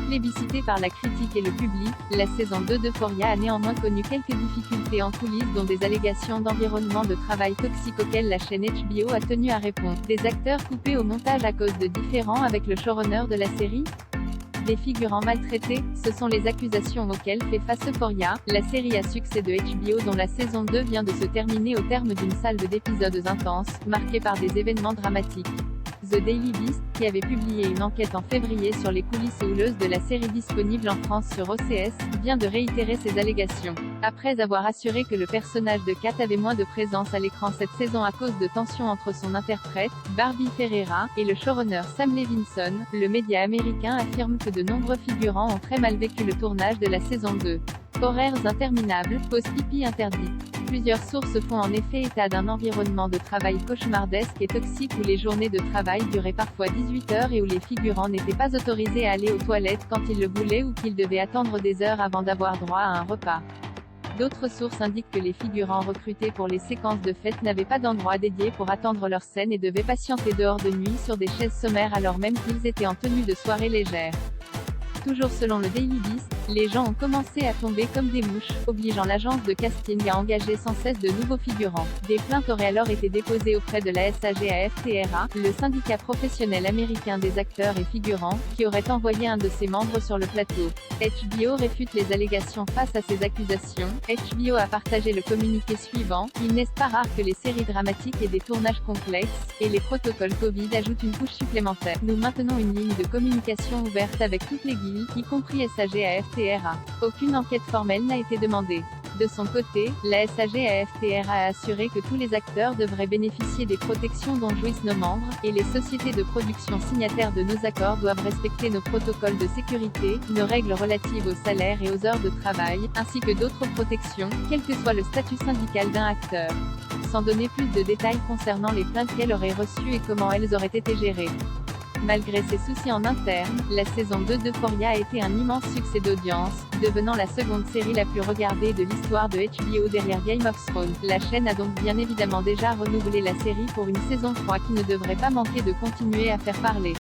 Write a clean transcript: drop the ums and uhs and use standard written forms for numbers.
Plébiscitée par la critique et le public, la saison 2 d'Euphoria a néanmoins connu quelques difficultés en coulisses dont des allégations d'environnement de travail toxique auxquelles la chaîne HBO a tenu à répondre. Des acteurs coupés au montage à cause de différends avec le showrunner de la série. Des figurants maltraités, ce sont les accusations auxquelles fait face Euphoria, la série à succès de HBO dont la saison 2 vient de se terminer au terme d'une salve d'épisodes intenses, marqués par des événements dramatiques. The Daily Beast, qui avait publié une enquête en février sur les coulisses houleuses de la série disponible en France sur OCS, vient de réitérer ces allégations. Après avoir assuré que le personnage de Kat avait moins de présence à l'écran cette saison à cause de tensions entre son interprète, Barbie Ferreira, et le showrunner Sam Levinson, le média américain affirme que de nombreux figurants ont très mal vécu le tournage de la saison 2. Horaires interminables, pause pipi interdite. Plusieurs sources font en effet état d'un environnement de travail cauchemardesque et toxique où les journées de travail duraient parfois 18 heures et où les figurants n'étaient pas autorisés à aller aux toilettes quand ils le voulaient ou qu'ils devaient attendre des heures avant d'avoir droit à un repas. D'autres sources indiquent que les figurants recrutés pour les séquences de fête n'avaient pas d'endroit dédié pour attendre leur scène et devaient patienter dehors de nuit sur des chaises sommaires alors même qu'ils étaient en tenue de soirée légère. Toujours selon le Daily Beast, les gens ont commencé à tomber comme des mouches, obligeant l'agence de casting à engager sans cesse de nouveaux figurants. Des plaintes auraient alors été déposées auprès de la SAG-AFTRA, le syndicat professionnel américain des acteurs et figurants, qui aurait envoyé un de ses membres sur le plateau. HBO réfute les allégations face à ces accusations. HBO a partagé le communiqué suivant: il n'est pas rare que les séries dramatiques aient des tournages complexes, et les protocoles Covid ajoutent une couche supplémentaire. Nous maintenons une ligne de communication ouverte avec toutes les guildes, y compris SAG-AFTRA. Aucune enquête formelle n'a été demandée. De son côté, la SAG-AFTRA a assuré que tous les acteurs devraient bénéficier des protections dont jouissent nos membres, et les sociétés de production signataires de nos accords doivent respecter nos protocoles de sécurité, nos règles relatives au salaire et aux heures de travail, ainsi que d'autres protections, quel que soit le statut syndical d'un acteur. Sans donner plus de détails concernant les plaintes qu'elle aurait reçues et comment elles auraient été gérées. Malgré ses soucis en interne, la saison 2 d'Euphoria a été un immense succès d'audience, devenant la seconde série la plus regardée de l'histoire de HBO derrière Game of Thrones. La chaîne a donc bien évidemment déjà renouvelé la série pour une saison 3 qui ne devrait pas manquer de continuer à faire parler.